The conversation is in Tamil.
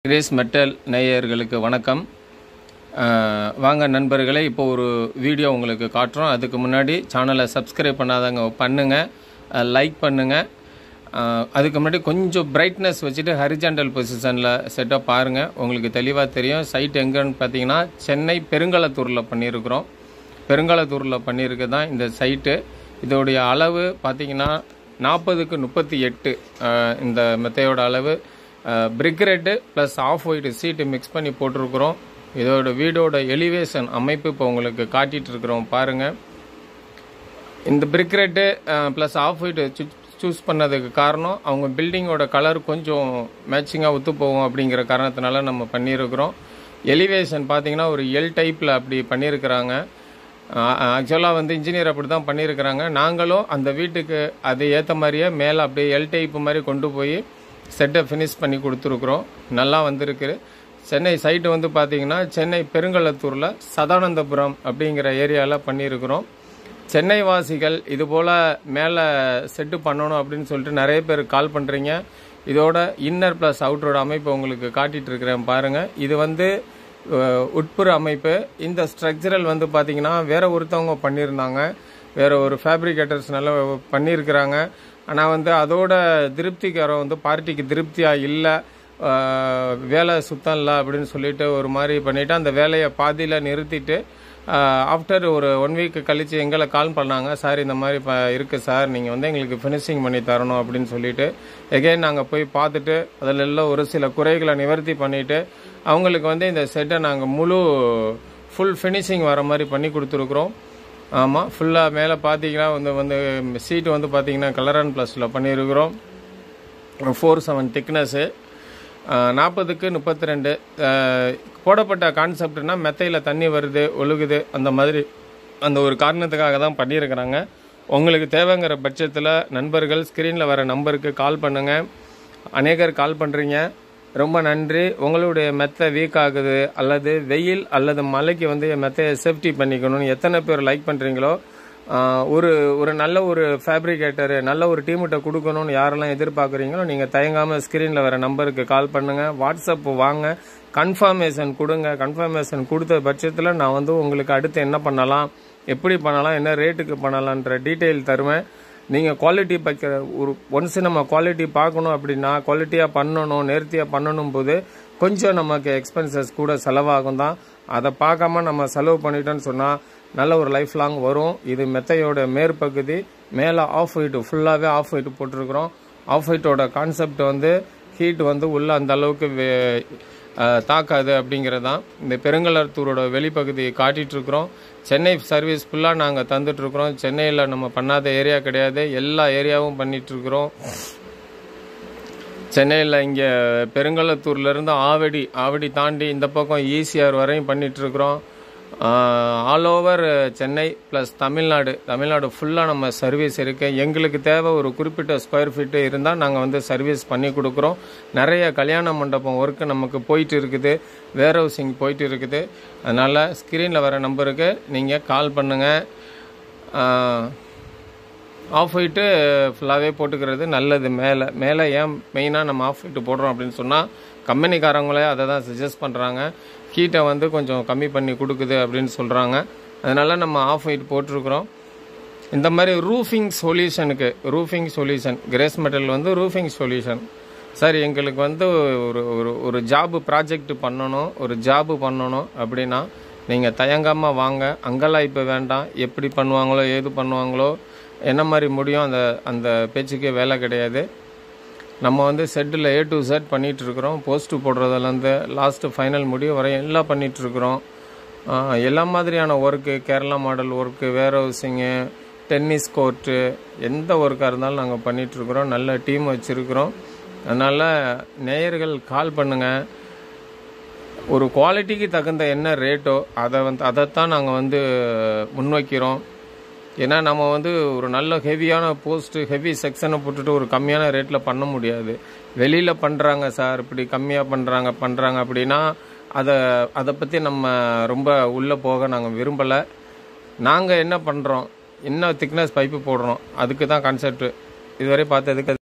கிரேஸ் மெட்டல் நேயர்களுக்கு வணக்கம். வாங்க நண்பர்களே, இப்போ ஒரு வீடியோ உங்களுக்கு காட்டுறோம். அதுக்கு முன்னாடி சேனலை சப்ஸ்கிரைப் பண்ணாதவங்க பண்ணுங்கள், லைக் பண்ணுங்கள். அதுக்கு முன்னாடி கொஞ்சம் பிரைட்னஸ் வச்சுட்டு ஹரிஜாண்டல் பொசிஷனில் செட்டப் பாருங்கள், உங்களுக்கு தெளிவாக தெரியும். சைட் எங்கன்னு பார்த்தீங்கன்னா சென்னை பெருங்களத்தூரில் பண்ணியிருக்கிறோம். பெருங்களத்தூரில் பண்ணியிருக்கு தான் இந்த சைட்டு. இதோடைய அளவு பார்த்தீங்கன்னா 40x38 இந்த மெத்தையோட அளவு. Brick red plus off white sheet mix பண்ணி போட்டிருக்கிறோம். இதோட வீடோட எலிவேஷன் அமைப்பு இப்போ உங்களுக்கு காட்டிகிட்டு இருக்கிறோம் பாருங்கள். இந்த brick red plus off white choose பண்ணதுக்கு காரணம் அவங்க பில்டிங்கோட கலர் கொஞ்சம் மேட்சிங்காக ஒத்து போகும் அப்படிங்கிற காரணத்தினால நம்ம பண்ணியிருக்கிறோம். எலிவேஷன் பார்த்தீங்கன்னா ஒரு எல் டைப்பில் அப்படி பண்ணியிருக்கிறாங்க. ஆக்சுவலாக வந்து இன்ஜினியர் அப்படி தான் பண்ணியிருக்கிறாங்க. நாங்களும் அந்த வீட்டுக்கு அது ஏற்ற மாதிரியே மேலே அப்படியே எல் டைப்பு மாதிரி கொண்டு போய் செட்டை ஃபினிஷ் பண்ணி கொடுத்துருக்குறோம். நல்லா வந்திருக்கு. சென்னை சைட்டு வந்து பார்த்தீங்கன்னா சென்னை பெருங்களத்தூரில் சதானந்தபுரம் அப்படிங்கிற ஏரியாவில் பண்ணியிருக்கிறோம். சென்னை வாசிகள் இது போல் மேலே செட்டு பண்ணணும் அப்படின்னு சொல்லிட்டு நிறைய பேர் கால் பண்ணுறீங்க. இதோட இன்னர் ப்ளஸ் அவுட்டரோட அமைப்பு உங்களுக்கு காட்டிகிட்டு இருக்கிறேன் பாருங்கள். இது வந்து உட்புற அமைப்பு. இந்த ஸ்ட்ரக்சரல் வந்து பார்த்தீங்கன்னா வேற ஒருத்தவங்க பண்ணியிருந்தாங்க, வேற ஒரு ஃபேப்ரிகேட்டர்ஸ் நல்லா பண்ணியிருக்கிறாங்க. ஆனால் வந்து அதோட திருப்திக்காரம் வந்து பார்ட்டிக்கு திருப்தியாக இல்லை, வேலை சுத்தம் இல்லை அப்படின்னு சொல்லிட்டு ஒரு மாதிரி பண்ணிவிட்டு அந்த வேலையை பாதியில் நிறுத்திட்டு ஆஃப்டர் ஒரு 1 வீக் கழித்து எங்களை கால் பண்ணாங்க. சார் இந்த மாதிரி இருக்குது சார், நீங்கள் வந்து எங்களுக்கு ஃபினிஷிங் பண்ணி தரணும் அப்படின்னு சொல்லிட்டு எகைன் நாங்கள் போய் பார்த்துட்டு அதில் எல்லாம் ஒரு சில குறைகளை நிவர்த்தி பண்ணிவிட்டு அவங்களுக்கு வந்து இந்த செட்டை நாங்கள் ஃபுல் ஃபினிஷிங் வர மாதிரி பண்ணி கொடுத்துருக்குறோம். ஆமாம், ஃபுல்லாக மேலே பார்த்தீங்கன்னா வந்து சீட்டு வந்து பார்த்தீங்கன்னா கலர் அண்ட் ப்ளஸில் பண்ணியிருக்கிறோம். 4/7 திக்னஸ்ஸு, 40x32 போடப்பட்ட கான்செப்ட்னா மெத்தையில் தண்ணி வருது ஒழுகுது அந்த மாதிரி அந்த ஒரு காரணத்துக்காக தான் பண்ணியிருக்கிறாங்க. உங்களுக்கு தேவைங்கிற பட்சத்தில் நண்பர்கள் ஸ்க்ரீனில் வர நம்பருக்கு கால் பண்ணுங்கள். அநேகர் கால் பண்ணுறீங்க, ரொம்ப நன்றி. உங்களுடைய மெத்தை வீக் ஆகுது அல்லது வெயில் அல்லது மழைக்கு வந்து மெத்தையை சேஃப்டி பண்ணிக்கணும்னு எத்தனை பேர் லைக் பண்ணுறீங்களோ, ஒரு நல்ல ஒரு ஃபேப்ரிகேட்டரு நல்ல ஒரு டீம்கிட்ட கொடுக்கணும்னு யாரெல்லாம் எதிர்பார்க்குறீங்களோ நீங்கள் தயங்காமல் ஸ்க்ரீனில் வர நம்பருக்கு கால் பண்ணுங்கள். வாட்ஸ்அப் வாங்க, கன்ஃபர்மேஷன் கொடுங்க. கன்ஃபர்மேஷன் கொடுத்த பட்சத்தில் நான் வந்து உங்களுக்கு அடுத்து என்ன பண்ணலாம், எப்படி பண்ணலாம், என்ன ரேட்டுக்கு பண்ணலான்ற டீட்டெயில் தருவேன். நீங்கள் குவாலிட்டி பார்க்குற ஒன்ஸ் நம்ம குவாலிட்டி பார்க்கணும் அப்படின்னா குவாலிட்டியாக பண்ணணும், நேர்த்தியாக பண்ணணும் போது கொஞ்சம் நமக்கு எக்ஸ்பென்சஸ் கூட செலவாகும் தான். அதை பார்க்காம நம்ம செலவு பண்ணிட்டோன்னு சொன்னால் நல்ல ஒரு லைஃப் லாங் வரும். இது மெத்தையோட மேற்பகுதி, மேலே ஆஃப் ஒயிட் ஃபுல்லாகவே ஆஃப் ஒயிட் போட்டிருக்கிறோம். ஆஃப் ஒயிட்டோட கான்செப்ட் வந்து ஹீட் வந்து உள்ளே அந்த அளவுக்கு தாக்காது அப்படிங்கிறதான். இந்த பெருங்களத்தூரோட வெளிப்பகுதியை காட்டிகிட்ருக்குறோம். சென்னை சர்வீஸ் ஃபுல்லாக நாங்கள் தந்துட்டுருக்குறோம். சென்னையில் நம்ம பண்ணாத ஏரியா கிடையாது, எல்லா ஏரியாவும் பண்ணிகிட்ருக்குறோம். சென்னையில் இங்கே பெருங்களத்தூர்லேருந்து ஆவடி தாண்டி இந்த பக்கம் ஈசிஆர் வரையும் பண்ணிகிட்ருக்குறோம். All over Chennai plus Tamil Nadu ஃபுல்லாக நம்ம சர்வீஸ் இருக்குது. எங்களுக்கு தேவை ஒரு குறிப்பிட்ட ஸ்கொயர் ஃபீட்டு இருந்தால் நாங்கள் வந்து சர்வீஸ் பண்ணி கொடுக்குறோம். நிறைய கல்யாண மண்டபம் ஒர்க்கு நமக்கு போயிட்டு இருக்குது, வேர் ஹவுசிங் போயிட்டு இருக்குது. அதனால் ஸ்க்ரீனில் வர நம்பருக்கு நீங்கள் கால் பண்ணுங்கள். ஆஃப் ஒயிட்டு ஃபுல்லாகவே போட்டுக்கிறது நல்லது. மேலே ஏன் மெயினாக நம்ம ஆஃப் ஒயிட்டு போடுறோம் அப்படின்னு சொன்னால் கம்பெனிக்காரங்களே அதை தான் சஜஸ்ட் பண்ணுறாங்க. ஹீட்டை வந்து கொஞ்சம் கம்மி பண்ணி கொடுக்குது அப்படின்னு சொல்கிறாங்க. அதனால் நம்ம ஆஃப் ஒயிட் போட்டிருக்கிறோம். இந்த மாதிரி ரூஃபிங் சொல்யூஷன் கிரேஸ் மெட்டல் வந்து ரூஃபிங் சொல்யூஷன். சார் எங்களுக்கு வந்து ஒரு ஜாபு ப்ராஜெக்ட் பண்ணணும் அப்படின்னா நீங்கள் தயங்காமல் வாங்க. அங்கெல்லாம் இப்போ வேண்டாம், எப்படி பண்ணுவாங்களோ ஏது பண்ணுவாங்களோ என்ன மாதிரி முடியும் அந்த பேச்சுக்கே வேலை கிடையாது. நம்ம வந்து செட்டில் A to Z பண்ணிகிட்ருக்குறோம். போஸ்ட்டு போடுறதுலேருந்து லாஸ்ட்டு ஃபைனல் முடிவு வரையும் எல்லாம் பண்ணிகிட்ருக்குறோம். எல்லா மாதிரியான work, Kerala model work, warehousing, tennis court, எந்த ஒர்க்காக இருந்தாலும் நாங்கள் பண்ணிகிட்ருக்குறோம். நல்ல டீம் வச்சுருக்குறோம். அதனால் நேயர்கள் கால் பண்ணுங்கள். ஒரு குவாலிட்டிக்கு தகுந்த என்ன ரேட்டோ அதைத்தான் நாங்கள் வந்து முன்வைக்கிறோம். ஏன்னா நம்ம வந்து ஒரு நல்ல ஹெவியான ஹெவி செக்ஷனை போட்டுட்டு ஒரு கம்மியான ரேட்டில் பண்ண முடியாது. வெளியில் பண்ணுறாங்க சார், இப்படி கம்மியாக பண்ணுறாங்க அப்படின்னா அதை பற்றி நம்ம ரொம்ப உள்ளே போக நாங்கள் விரும்பலை. நாங்கள் என்ன பண்ணுறோம், என்ன திக்னஸ் பைப்பு போடுறோம், அதுக்கு தான் கான்செப்ட். இதுவரை பார்த்ததுக்கு